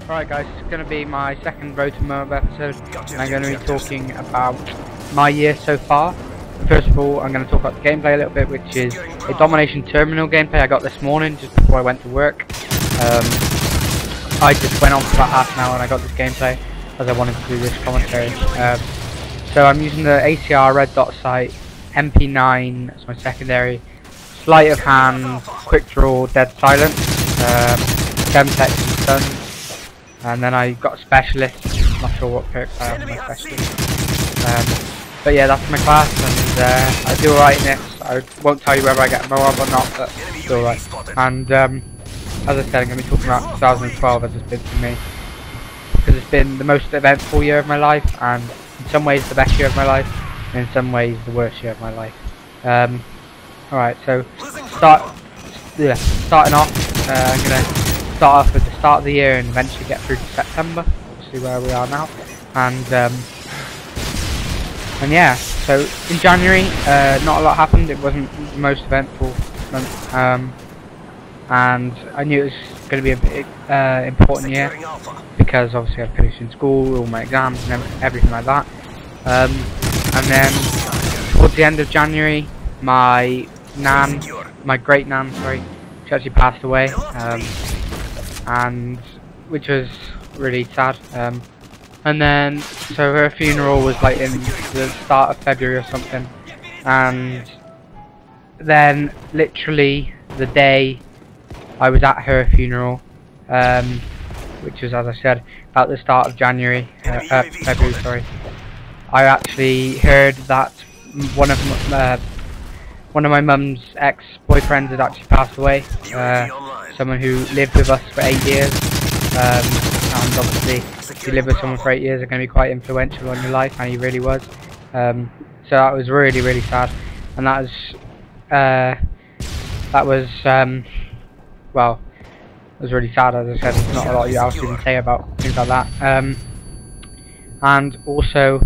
Alright guys, it's going to be my second Road to M.O.A.B episode, and I'm going to be talking about my year so far. First of all, I'm going to talk about the gameplay a little bit, which is a Domination Terminal gameplay I got this morning, just before I went to work. I just went on for about half an hour and I got this gameplay, as I wanted to do this commentary. So I'm using the ACR Red Dot sight, MP9 as my secondary, sleight of hand, quick draw, dead silence, Femtech and stuns. And then I got a specialist. I'm not sure what perks I have in my specialist. But yeah, that's my class, and I do alright in this. I won't tell you whether I get M.O.A.B or not, but I do alright. And as I said, I'm going to be talking about 2012 as it's been for me, because it's been the most eventful year of my life, and in some ways the best year of my life, and in some ways the worst year of my life. Alright, so starting off, I'm going to start off with the start of the year and eventually get through to September, see where we are now. And yeah, so in January, not a lot happened. It wasn't the most eventful month, and I knew it was going to be a big important year, because obviously I finished in school, all my exams and everything like that. And then towards the end of January, my great nan, sorry, she actually passed away. And which was really sad. And then so her funeral was like in the start of February or something, and then literally the day I was at her funeral, which was, as I said, about the start of February, sorry, I actually heard that one of my mum's ex-boyfriends had actually passed away. Someone who lived with us for 8 years, and obviously if you live with someone for 8 years, they're going to be quite influential on your life, and he really was. So that was really, really sad, and that was well, it was really sad. As I said, there's not a lot else you can say about things like that. And also,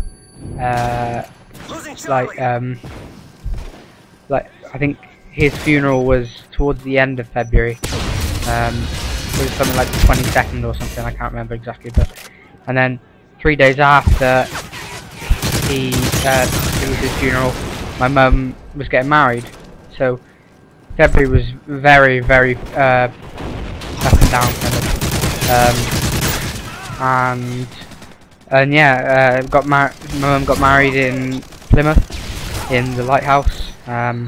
like I think his funeral was towards the end of February. It was something like the 22nd or something, I can't remember exactly, but and then 3 days after it was his funeral, my mum was getting married. So February was very, very up and down kind of, and yeah, my mum got married in Plymouth in the lighthouse. I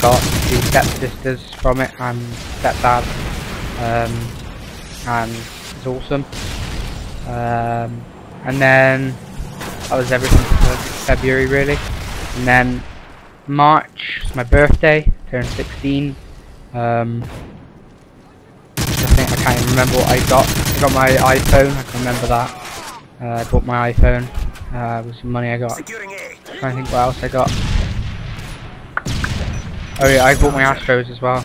got 2 stepsisters from it and stepdad, and it's awesome. And then that was everything for February really. And then March was my birthday, turned 16. I think I can't even remember what I got. I got my iPhone, I can remember that. I bought my iPhone with some money I got. I'm trying to think what else I got. Oh yeah, I bought my Astros as well,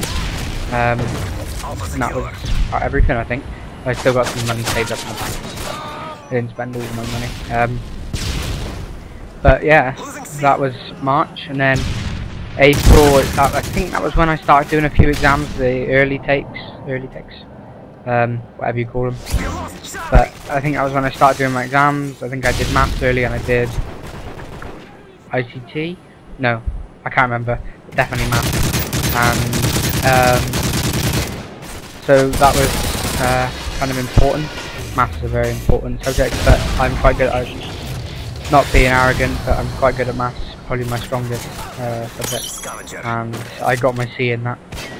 and that was everything I think. I still got some money saved up in the bank. I didn't spend all my money. But yeah, that was March, and then April, I think that was when I started doing a few exams, the early takes, whatever you call them. But I think that was when I started doing my exams. I think I did maths early and I did ICT. No, I can't remember. Definitely maths. And so that was kind of important. Maths is a very important subject, but I'm quite good at it. Not being arrogant, but I'm quite good at maths. Probably my strongest subject. And I got my C in that,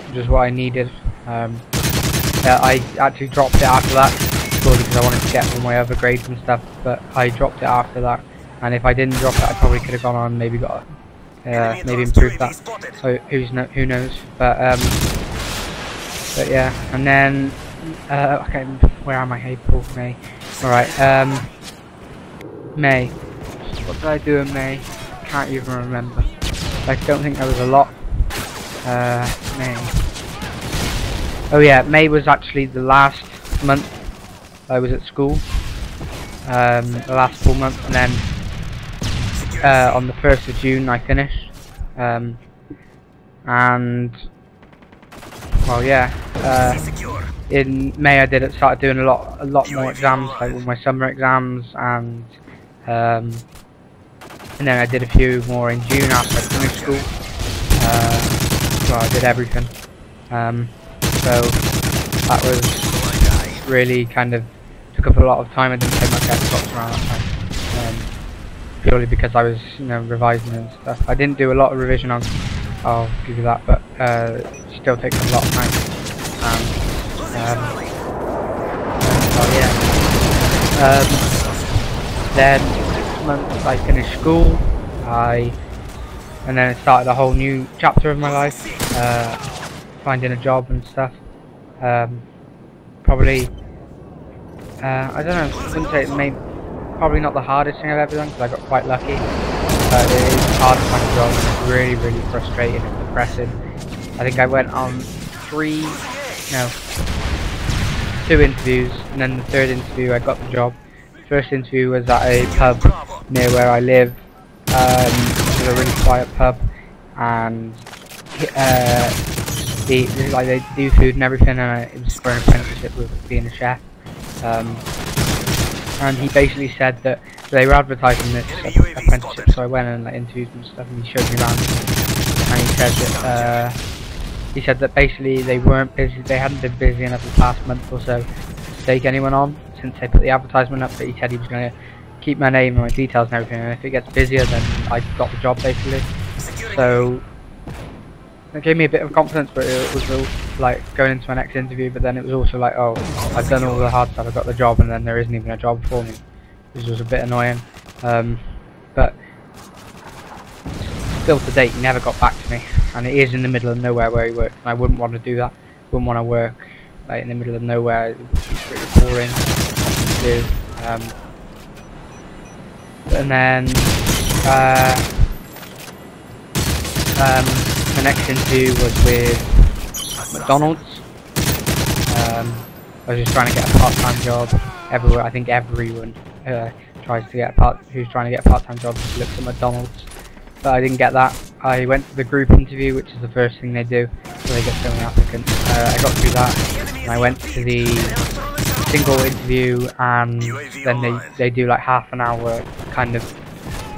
which is what I needed. I actually dropped it after that, purely because I wanted to get all my other grades and stuff, but I dropped it after that. And if I didn't drop it, I probably could have gone on and maybe got maybe improve that. So who knows? But yeah. And then okay, where am I? April, May. All right. May. What did I do in May? Can't even remember. I don't think there was a lot. May. Oh yeah, May was actually the last month I was at school. The last full month, and then on the 1st of June I finished. And well, yeah. in May I started doing a lot more exams, like all my summer exams, and then I did a few more in June after I finished school. Well, I did everything. So that was really kind of took up a lot of time. I didn't take much Xbox around that time, purely because I was, revising and stuff. I didn't do a lot of revision on. I'll give you that, but it still takes a lot of time. So yeah. Then next month I finished school. And then it started a whole new chapter of my life, finding a job and stuff. Probably, I don't know, I wouldn't say it's probably not the hardest thing I've ever done, because I got quite lucky. But it is hard to find a job, and it's really, really frustrating and depressing. I think I went on 2 interviews, and then the 3rd interview I got the job. The first interview was at a pub near where I live. It was a really quiet pub, and they do food and everything, and it was for an apprenticeship with being a chef. And he basically said that they were advertising this apprenticeship, so I went and interviewed and stuff, and he showed me around, and he said that basically they weren't busy, they hadn't been busy enough the past month or so to take anyone on since they put the advertisement up, but he said he was going to keep my name and my details and everything, and if it gets busier then I got the job basically. So it gave me a bit of confidence, but it was like going into my next interview, but then it was also like, oh, I've done all the hard stuff, I got the job, and then there isn't even a job for me, which was a bit annoying. But still to date he never got back to me, and it is in the middle of nowhere where he works, and I wouldn't want to do that. Wouldn't want to work like in the middle of nowhere. It's pretty boring to do. And then the next interview was with McDonald's. I was just trying to get a part-time job everywhere. I think everyone tries to get who's trying to get a part-time job just looks at McDonald's, but I didn't get that. I went to the group interview, which is the first thing they do, so they get so many applicants. I got through that, and I went to the single interview, and then they do like half an hour kind of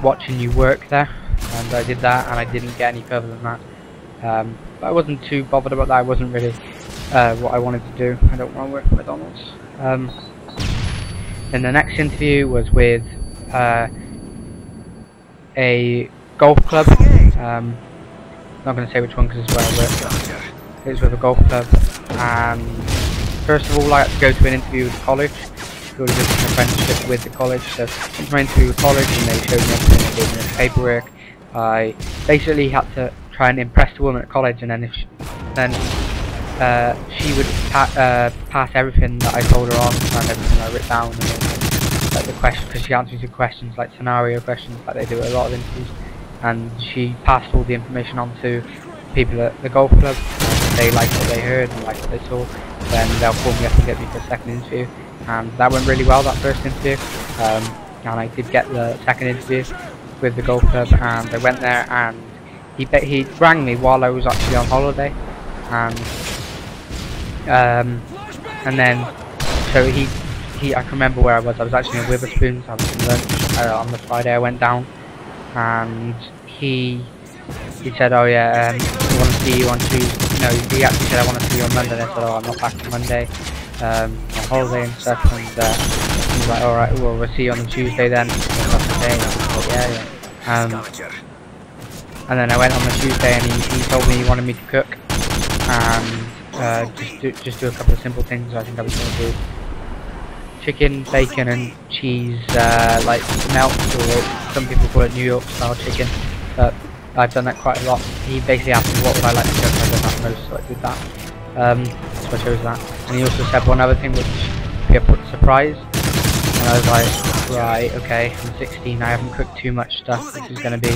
watching you work there, and I did that, and I didn't get any further than that. But I wasn't too bothered about that. I wasn't really what I wanted to do. I don't want to work at McDonald's. Then the next interview was with a golf club. I'm not going to say which one because it's where I work. It was with a golf club, and first of all I had to go to an interview with the college. It was just an apprenticeship with the college, so I went to my interview with college, and they showed me everything, they gave me the paperwork. I basically had to try and impress the woman at college, and then she would pass everything that I told her on, and everything I wrote down, and like the questions, because she answers the questions like scenario questions, like they do at a lot of interviews, and she passed all the information on to people at the golf club. And they liked what they heard and liked what they saw, then they'll call me up and get me for a second interview, and that went really well, that first interview. And I did get the second interview with the golf club, and I went there, and he rang me while I was actually on holiday, and then so I can remember where I was actually in Witherspoons. I was in lunch on the Friday. I went down, and he said, oh yeah, I want to see you on Tuesday. No, he actually said, I want to see you on Monday. And I said, oh, I'm not back till Monday, on holiday and stuff, and he was like, alright, well, we'll see you on Tuesday then. And then I went on the Tuesday, and he told me he wanted me to cook, and just do a couple of simple things. I think I was going to do chicken, bacon and cheese, like melt, or some people call it New York style chicken, but I've done that quite a lot. He basically asked me what would I like to cook, and I've done that most, so I did that. So I chose that. And he also said one other thing, which would be a surprise, and I was like, right, okay, I'm 16, I haven't cooked too much stuff, which is going to be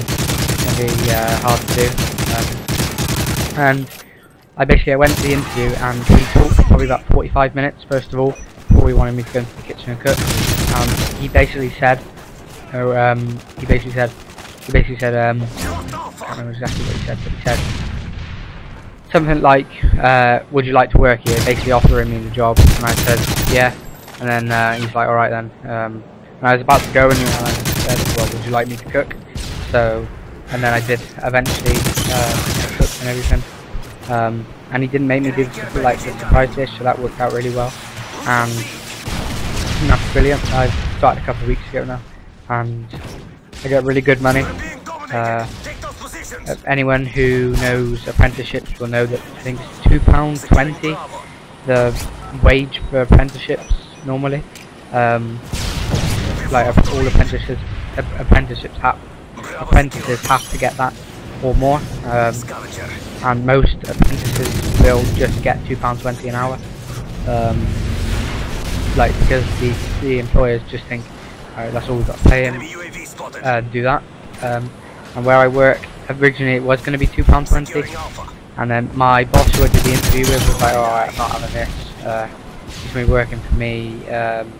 hard to do. And I went to the interview, and we talked for probably about 45 minutes first of all, before he wanted me to go into the kitchen and cook. He basically said, I can't remember exactly what he said, but he said something like, would you like to work here? Basically offering me the job, and I said yeah, and then he's like, alright then. And I was about to go, and I said, well, would you like me to cook? So, and then I did eventually cook and everything. And he didn't make me do the surprise dish, so that worked out really well. And that's brilliant. I started a couple of weeks ago now, and I get really good money. Anyone who knows apprenticeships will know that I think it's £2.20 the wage for apprenticeships normally. Like all apprentices have to get that or more, and most apprentices will just get £2.20 an hour. Like, because the employers just think, alright, that's all we've got to pay him, do that. And where I work, originally it was going to be £2.20, and then my boss who I did the interview with was like, alright, I'm not having this, he's going to be working for me, I'm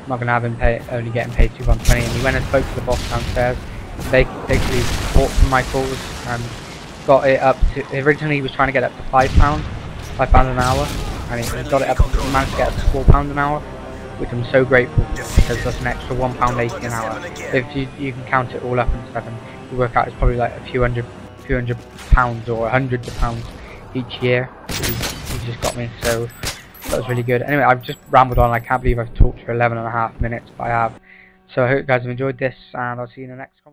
not going to have him only getting paid £2.20, and he went and spoke to the boss downstairs. They basically fought for my cause and got it up to, originally he was trying to get up to £5 an hour, and he got it up, he managed to get up to £4 an hour, which I'm so grateful for, because that's an extra £1.80 an hour. If you can count it all up and stuff, and you work out, it's probably like a few hundred pounds or hundreds of pounds each year. He just got me, so that was really good. Anyway, I've just rambled on. I can't believe I've talked for 11.5 minutes, but I have. So I hope you guys have enjoyed this, and I'll see you in the next one.